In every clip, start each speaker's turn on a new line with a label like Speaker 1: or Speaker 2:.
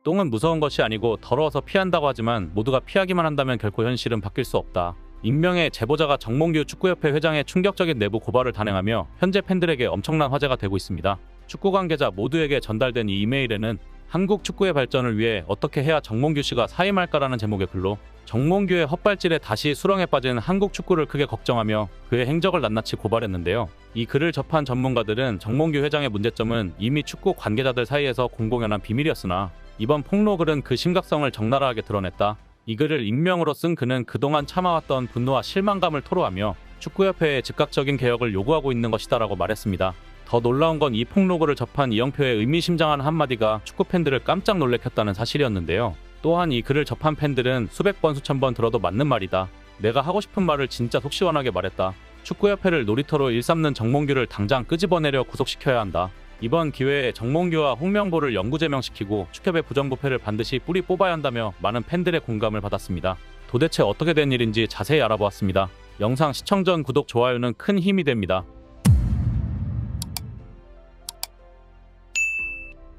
Speaker 1: 똥은 무서운 것이 아니고 더러워서 피한다고 하지만 모두가 피하기만 한다면 결코 현실은 바뀔 수 없다. 익명의 제보자가 정몽규 축구협회 회장의 충격적인 내부 고발을 단행하며 현재 팬들에게 엄청난 화제가 되고 있습니다. 축구 관계자 모두에게 전달된 이 이메일에는 한국 축구의 발전을 위해 어떻게 해야 정몽규 씨가 사임할까라는 제목의 글로 정몽규의 헛발질에 다시 수렁에 빠진 한국 축구를 크게 걱정하며 그의 행적을 낱낱이 고발했는데요. 이 글을 접한 전문가들은 정몽규 회장의 문제점은 이미 축구 관계자들 사이에서 공공연한 비밀이었으나 이번 폭로글은 그 심각성을 적나라하게 드러냈다. 이 글을 익명으로 쓴 그는 그동안 참아왔던 분노와 실망감을 토로하며 축구협회의 즉각적인 개혁을 요구하고 있는 것이다라고 말했습니다. 더 놀라운 건 이 폭로글을 접한 이영표의 의미심장한 한마디가 축구 팬들을 깜짝 놀래켰다는 사실이었는데요. 또한 이 글을 접한 팬들은 수백 번 수천 번 들어도 맞는 말이다. 내가 하고 싶은 말을 진짜 속 시원하게 말했다. 축구협회를 놀이터로 일삼는 정몽규를 당장 끄집어내려 구속시켜야 한다. 이번 기회에 정몽규와 홍명보를 영구제명시키고 축협의 부정부패를 반드시 뿌리 뽑아야 한다며 많은 팬들의 공감을 받았습니다. 도대체 어떻게 된 일인지 자세히 알아보았습니다. 영상 시청 전 구독, 좋아요는 큰 힘이 됩니다.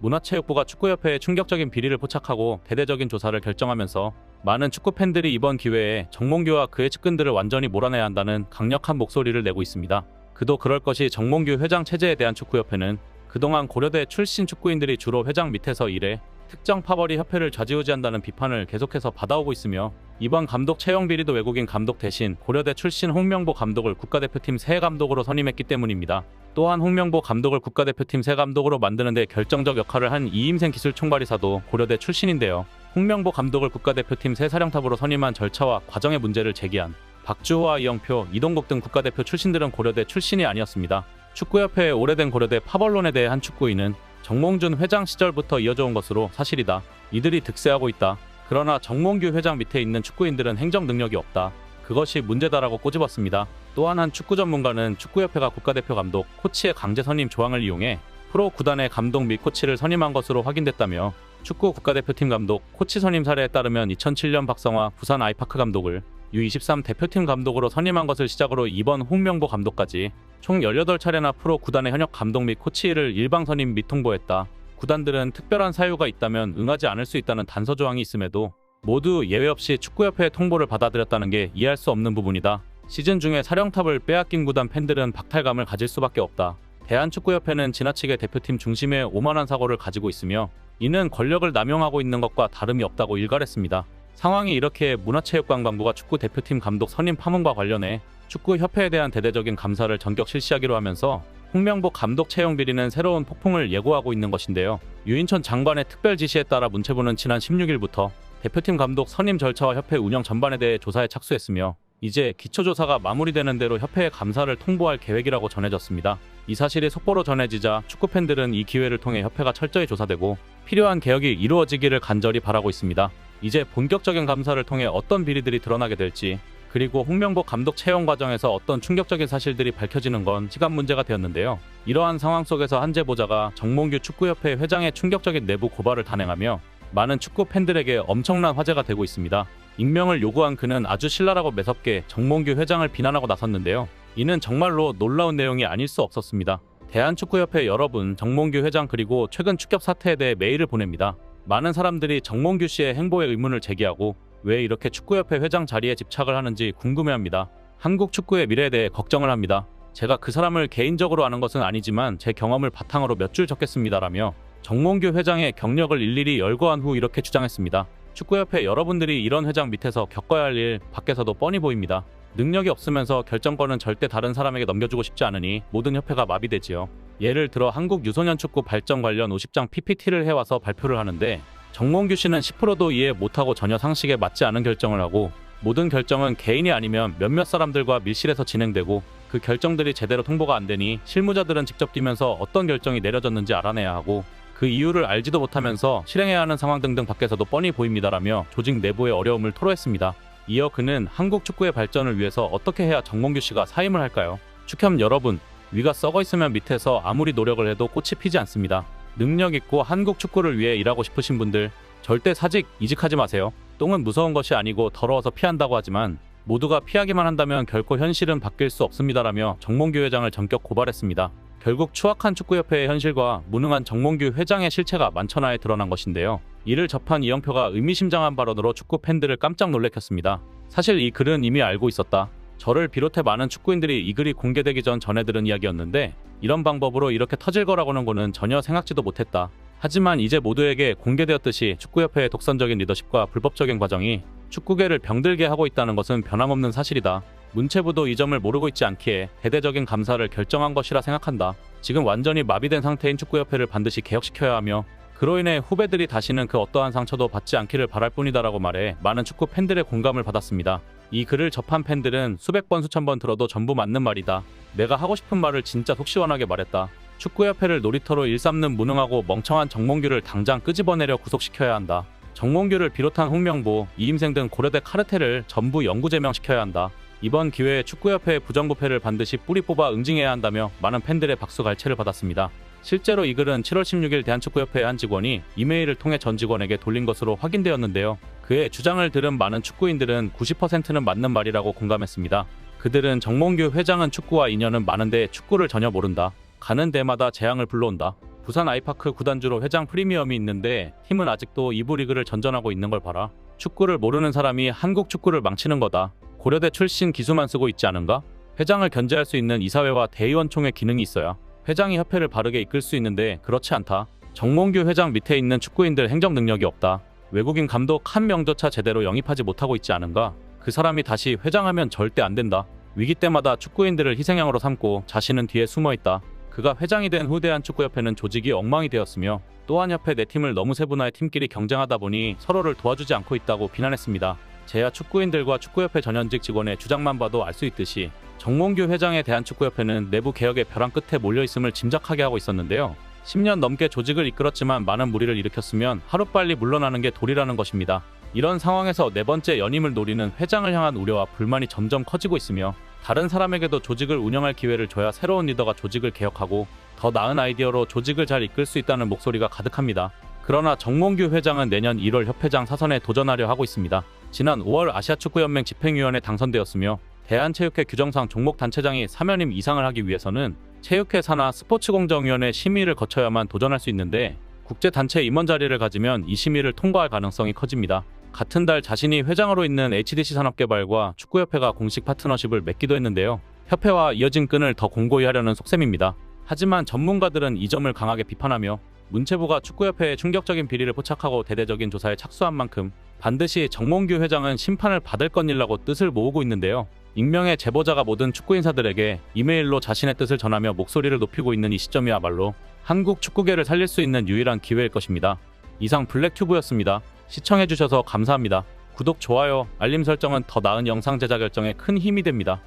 Speaker 1: 문화체육부가 축구협회에 충격적인 비리를 포착하고 대대적인 조사를 결정하면서 많은 축구 팬들이 이번 기회에 정몽규와 그의 측근들을 완전히 몰아내야 한다는 강력한 목소리를 내고 있습니다. 그도 그럴 것이 정몽규 회장 체제에 대한 축구협회는 그동안 고려대 출신 축구인들이 주로 회장 밑에서 일해 특정 파벌이 협회를 좌지우지한다는 비판을 계속해서 받아오고 있으며 이번 감독 채용 비리도 외국인 감독 대신 고려대 출신 홍명보 감독을 국가대표팀 새 감독으로 선임했기 때문입니다. 또한 홍명보 감독을 국가대표팀 새 감독으로 만드는 데 결정적 역할을 한 이임생 기술총괄이사도 고려대 출신인데요. 홍명보 감독을 국가대표팀 새 사령탑으로 선임한 절차와 과정의 문제를 제기한 박주호와 이영표, 이동국 등 국가대표 출신들은 고려대 출신이 아니었습니다. 축구협회의 오래된 고려대 파벌론에 대해 한 축구인은 정몽준 회장 시절부터 이어져온 것으로 사실이다. 이들이 득세하고 있다. 그러나 정몽규 회장 밑에 있는 축구인들은 행정 능력이 없다. 그것이 문제다라고 꼬집었습니다. 또한 한 축구 전문가는 축구협회가 국가대표 감독, 코치의 강제 선임 조항을 이용해 프로 구단의 감독 및 코치를 선임한 것으로 확인됐다며 축구 국가대표팀 감독, 코치 선임 사례에 따르면 2007년 박성화 부산 아이파크 감독을 U23 대표팀 감독으로 선임한 것을 시작으로 이번 홍명보 감독까지 총 18차례나 프로 구단의 현역 감독 및 코치를 일방 선임 및 통보했다. 구단들은 특별한 사유가 있다면 응하지 않을 수 있다는 단서 조항이 있음에도 모두 예외 없이 축구협회의 통보를 받아들였다는 게 이해할 수 없는 부분이다. 시즌 중에 사령탑을 빼앗긴 구단 팬들은 박탈감을 가질 수밖에 없다. 대한축구협회는 지나치게 대표팀 중심의 오만한 사고를 가지고 있으며 이는 권력을 남용하고 있는 것과 다름이 없다고 일갈했습니다. 상황이 이렇게 문화체육관광부가 축구 대표팀 감독 선임 파문과 관련해 축구협회에 대한 대대적인 감사를 전격 실시하기로 하면서 홍명보 감독 채용 비리는 새로운 폭풍을 예고하고 있는 것인데요. 유인천 장관의 특별 지시에 따라 문체부는 지난 16일부터 대표팀 감독 선임 절차와 협회 운영 전반에 대해 조사에 착수했으며 이제 기초조사가 마무리되는 대로 협회에 감사를 통보할 계획이라고 전해졌습니다. 이 사실이 속보로 전해지자 축구팬들은 이 기회를 통해 협회가 철저히 조사되고 필요한 개혁이 이루어지기를 간절히 바라고 있습니다. 이제 본격적인 감사를 통해 어떤 비리들이 드러나게 될지 그리고 홍명보 감독 채용 과정에서 어떤 충격적인 사실들이 밝혀지는 건 시간 문제가 되었는데요. 이러한 상황 속에서 한 제보자가 정몽규 축구협회 회장의 충격적인 내부 고발을 단행하며 많은 축구 팬들에게 엄청난 화제가 되고 있습니다. 익명을 요구한 그는 아주 신랄하고 매섭게 정몽규 회장을 비난하고 나섰는데요. 이는 정말로 놀라운 내용이 아닐 수 없었습니다. 대한축구협회 여러분, 정몽규 회장 그리고 최근 축협 사태에 대해 메일을 보냅니다. 많은 사람들이 정몽규 씨의 행보에 의문을 제기하고 왜 이렇게 축구협회 회장 자리에 집착을 하는지 궁금해합니다. 한국 축구의 미래에 대해 걱정을 합니다. 제가 그 사람을 개인적으로 아는 것은 아니지만 제 경험을 바탕으로 몇 줄 적겠습니다라며 정몽규 회장의 경력을 일일이 열거한 후 이렇게 주장했습니다. 축구협회 여러분들이 이런 회장 밑에서 겪어야 할 일 밖에서도 뻔히 보입니다. 능력이 없으면서 결정권은 절대 다른 사람에게 넘겨주고 싶지 않으니 모든 협회가 마비되지요. 예를 들어 한국 유소년 축구 발전 관련 50장 PPT를 해와서 발표를 하는데 정몽규 씨는 10%도 이해 못하고 전혀 상식에 맞지 않은 결정을 하고 모든 결정은 개인이 아니면 몇몇 사람들과 밀실에서 진행되고 그 결정들이 제대로 통보가 안 되니 실무자들은 직접 뛰면서 어떤 결정이 내려졌는지 알아내야 하고 그 이유를 알지도 못하면서 실행해야 하는 상황 등등 밖에서도 뻔히 보입니다라며 조직 내부의 어려움을 토로했습니다. 이어 그는 한국 축구의 발전을 위해서 어떻게 해야 정몽규 씨가 사임을 할까요? 축협 여러분, 위가 썩어 있으면 밑에서 아무리 노력을 해도 꽃이 피지 않습니다. 능력 있고 한국 축구를 위해 일하고 싶으신 분들 절대 사직, 이직하지 마세요. 똥은 무서운 것이 아니고 더러워서 피한다고 하지만 모두가 피하기만 한다면 결코 현실은 바뀔 수 없습니다라며 정몽규 회장을 전격 고발했습니다. 결국 추악한 축구협회의 현실과 무능한 정몽규 회장의 실체가 만천하에 드러난 것인데요. 이를 접한 이영표가 의미심장한 발언으로 축구 팬들을 깜짝 놀래켰습니다. 사실 이 글은 이미 알고 있었다. 저를 비롯해 많은 축구인들이 이 글이 공개되기 전에 들은 이야기였는데 이런 방법으로 이렇게 터질 거라고는 거는 전혀 생각지도 못했다. 하지만 이제 모두에게 공개되었듯이 축구협회의 독선적인 리더십과 불법적인 과정이 축구계를 병들게 하고 있다는 것은 변함없는 사실이다. 문체부도 이 점을 모르고 있지 않기에 대대적인 감사를 결정한 것이라 생각한다. 지금 완전히 마비된 상태인 축구협회를 반드시 개혁시켜야 하며 그로 인해 후배들이 다시는 그 어떠한 상처도 받지 않기를 바랄 뿐이다라고 말해 많은 축구 팬들의 공감을 받았습니다. 이 글을 접한 팬들은 수백 번 수천 번 들어도 전부 맞는 말이다. 내가 하고 싶은 말을 진짜 속 시원하게 말했다. 축구협회를 놀이터로 일삼는 무능하고 멍청한 정몽규를 당장 끄집어내려 구속시켜야 한다. 정몽규를 비롯한 홍명보, 이임생 등 고려대 카르텔을 전부 영구 제명시켜야 한다. 이번 기회에 축구협회의 부정부패를 반드시 뿌리 뽑아 응징해야 한다며 많은 팬들의 박수갈채를 받았습니다. 실제로 이 글은 7월 16일 대한축구협회의 한 직원이 이메일을 통해 전 직원에게 돌린 것으로 확인되었는데요. 그의 주장을 들은 많은 축구인들은 90%는 맞는 말이라고 공감했습니다. 그들은 정몽규 회장은 축구와 인연은 많은데 축구를 전혀 모른다. 가는 데마다 재앙을 불러온다. 부산 아이파크 구단주로 회장 프리미엄이 있는데 팀은 아직도 2부 리그를 전전하고 있는 걸 봐라. 축구를 모르는 사람이 한국 축구를 망치는 거다. 고려대 출신 기수만 쓰고 있지 않은가? 회장을 견제할 수 있는 이사회와 대의원총회 기능이 있어야 회장이 협회를 바르게 이끌 수 있는데 그렇지 않다. 정몽규 회장 밑에 있는 축구인들 행정 능력이 없다. 외국인 감독 한 명조차 제대로 영입하지 못하고 있지 않은가? 그 사람이 다시 회장하면 절대 안 된다. 위기 때마다 축구인들을 희생양으로 삼고 자신은 뒤에 숨어있다. 그가 회장이 된 후 대한축구협회는 조직이 엉망이 되었으며 또한 협회 내 팀을 너무 세분화해 팀끼리 경쟁하다 보니 서로를 도와주지 않고 있다고 비난했습니다. 제야 축구인들과 축구협회 전현직 직원의 주장만 봐도 알 수 있듯이 정몽규 회장의 대한축구협회는 내부 개혁의 벼랑 끝에 몰려있음을 짐작하게 하고 있었는데요. 10년 넘게 조직을 이끌었지만 많은 무리를 일으켰으면 하루빨리 물러나는 게 도리라는 것입니다. 이런 상황에서 네 번째 연임을 노리는 회장을 향한 우려와 불만이 점점 커지고 있으며 다른 사람에게도 조직을 운영할 기회를 줘야 새로운 리더가 조직을 개혁하고 더 나은 아이디어로 조직을 잘 이끌 수 있다는 목소리가 가득합니다. 그러나 정몽규 회장은 내년 1월 협회장 사선에 도전하려 하고 있습니다. 지난 5월 아시아축구연맹 집행위원회에 당선되었으며 대한체육회 규정상 종목단체장이 3연임 이상을 하기 위해서는 체육회 산하 스포츠공정위원회 심의를 거쳐야만 도전할 수 있는데 국제단체 임원 자리를 가지면 이 심의를 통과할 가능성이 커집니다. 같은 달 자신이 회장으로 있는 HDC 산업개발과 축구협회가 공식 파트너십을 맺기도 했는데요. 협회와 이어진 끈을 더 공고히 하려는 속셈입니다. 하지만 전문가들은 이 점을 강하게 비판하며 문체부가 축구협회에 충격적인 비리를 포착하고 대대적인 조사에 착수한 만큼 반드시 정몽규 회장은 심판을 받을 것이라고 뜻을 모으고 있는데요. 익명의 제보자가 모든 축구인사들에게 이메일로 자신의 뜻을 전하며 목소리를 높이고 있는 이 시점이야말로 한국 축구계를 살릴 수 있는 유일한 기회일 것입니다. 이상 블랙튜브였습니다. 시청해주셔서 감사합니다. 구독, 좋아요, 알림 설정은 더 나은 영상 제작 결정에 큰 힘이 됩니다.